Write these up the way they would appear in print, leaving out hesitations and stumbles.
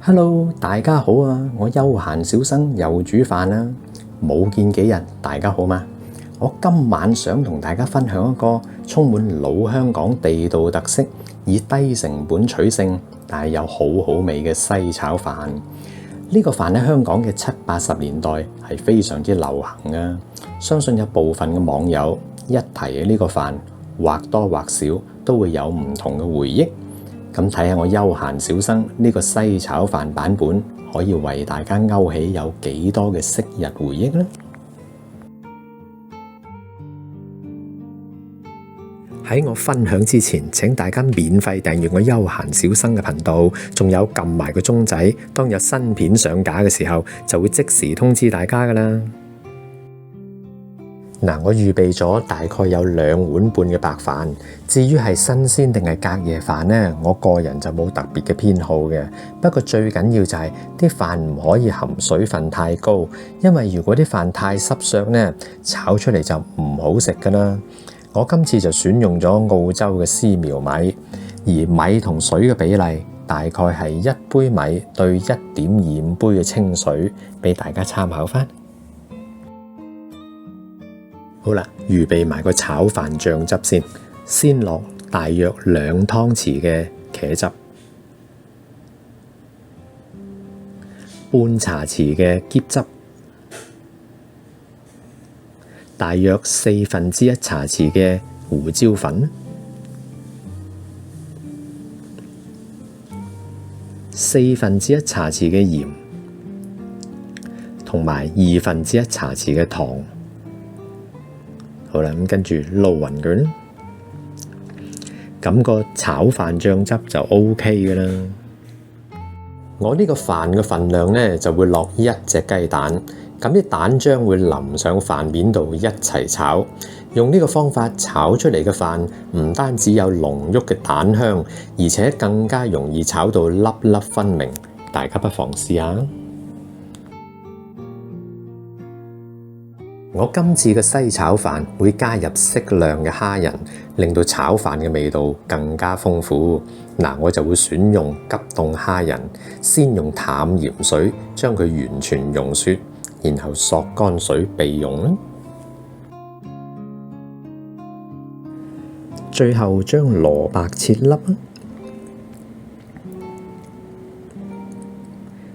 Hello，大家好啊！我休閒小生又煮飯啦，冇見幾日，大家好嗎？我今晚想同大家分享一個充滿老香港地道特色，以低成本取勝，但係又好好味嘅西炒飯。呢個飯喺香港嘅70、80年代係非常之流行嘅，相信有部分嘅網友一提呢個飯，或多或少都會有唔同嘅回憶。咁睇下我休閒小生呢個西炒飯版本，可以為大家勾起有幾多嘅昔日回憶呢？喺我分享之前，請大家免費訂閱我休閒小生嘅頻道，仲有撳埋個鐘仔，當有新片上架嘅時候，就會即時通知大家噶啦。我預備咗大概有2碗半嘅白飯。至於係新鮮定係隔夜飯呢，我個人就冇特別嘅偏好嘅。不過最緊要就係啲飯唔可以含水分太高，因為如果啲飯太濕削呢，炒出嚟就唔好食噶啦。我今次就選用咗澳洲嘅絲苗米，而米同水嘅比例大概係1杯米對1.25杯嘅清水，俾大家參考翻。好啦，預備埋個炒飯醬汁先落大約2湯匙嘅茄汁，半茶匙嘅桔汁，大約1/4茶匙嘅胡椒粉，1/4茶匙嘅鹽，同埋1/2茶匙嘅糖。好啦，咁跟住撈勻佢啦，咁個炒飯醬汁就 OK 嘅啦。我呢個飯嘅份量呢，就會落1隻雞蛋，咁啲蛋漿會淋上飯面度一齊炒。用呢個方法炒出嚟嘅飯，唔單止有濃郁嘅蛋香，而且更加容易炒到粒粒分明。大家不妨試下。我今次嘅西炒飯會加入適量嘅蝦仁，令到炒飯嘅味道更加豐富。我就會選用急凍蝦仁，先用淡鹽水將佢完全溶雪，然後索乾水備用啦。最後將蘿蔔切粒，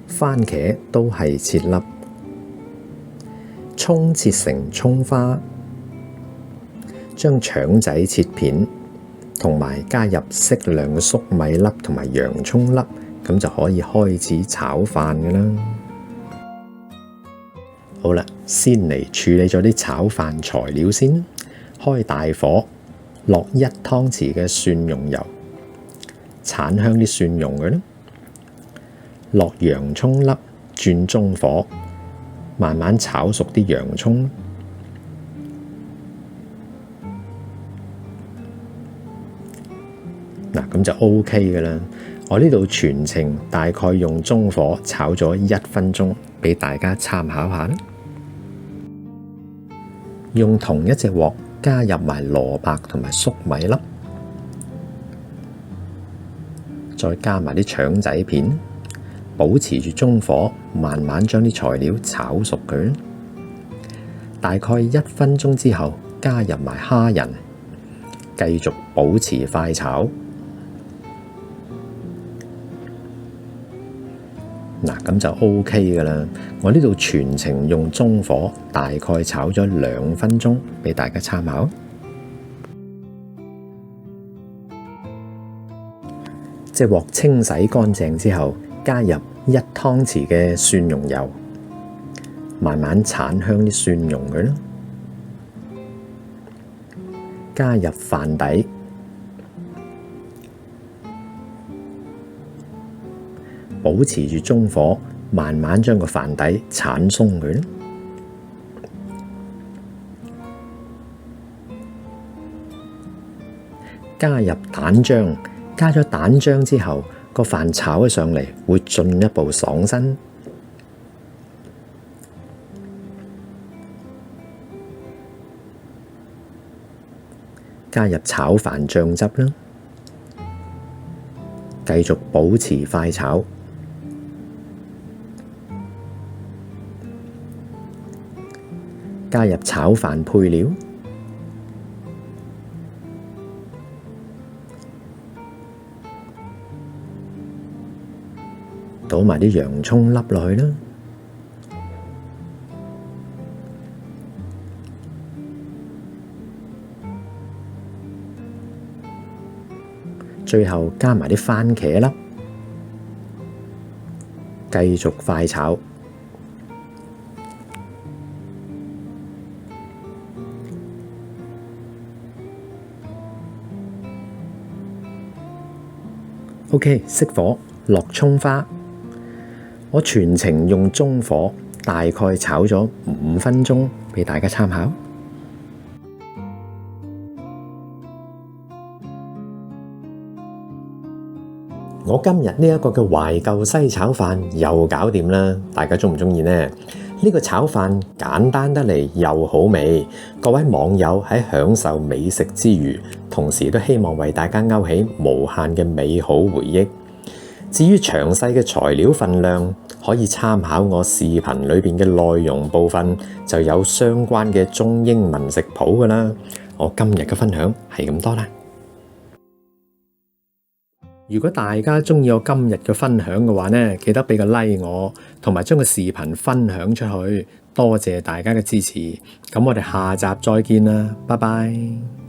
番茄都係切粒。蔥切成蔥花，將腸仔切片，同埋加入適量嘅粟米粒同埋洋蔥粒，咁就可以開始炒飯嘅啦。好啦，先嚟處理咗啲炒飯材料先。開大火，落1湯匙嘅蒜蓉油，剷香啲蒜蓉嘅啦。落洋蔥粒，轉中火，慢慢炒熟啲洋蔥，咁就 OK 嘅啦。我呢度全程大概用中火炒咗1分鐘，俾大家參考下啦。用同一隻鑊加入埋蘿蔔同埋粟米粒，再加埋啲腸仔片。保持住中火，慢慢將啲材料炒熟佢。大概1分鐘之後，加入埋蝦仁，繼續保持快炒。咁就 OK 㗎啦。我呢度全程用中火，大概炒咗2分鐘，俾大家參考。隻鑊清洗乾淨之後，加入1湯匙嘅蒜蓉油，慢慢剷香啲蒜蓉佢啦。加入飯底，保持住中火，慢慢將個飯底剷鬆佢啦。加入蛋漿，加咗蛋漿之後，個飯炒咗上嚟會進一步爽身。加入炒飯醬汁啦，繼續保持快炒。加入炒飯配料，倒埋啲洋葱粒落去啦，最後加埋啲番茄粒，繼續快炒。OK， 熄火，落蔥花。我全程用中火，大概炒咗5分鐘，俾大家參考。我今日呢一個嘅懷舊西炒飯又搞掂啦，大家鍾唔鍾意呢？呢個炒飯簡單得嚟又好味，各位網友喺享受美食之餘，同時都希望為大家勾起無限嘅美好回憶。至於詳細嘅材料分量，可以參考我視頻裏邊嘅內容部分，就有相關嘅中英文食譜㗎喇。我今日嘅分享係咁多啦。如果大家鍾意我今日嘅分享嘅話呢，記得俾個 like 我，同埋將個視頻分享出去。多謝大家嘅支持，咁我哋下集再見啦，拜拜。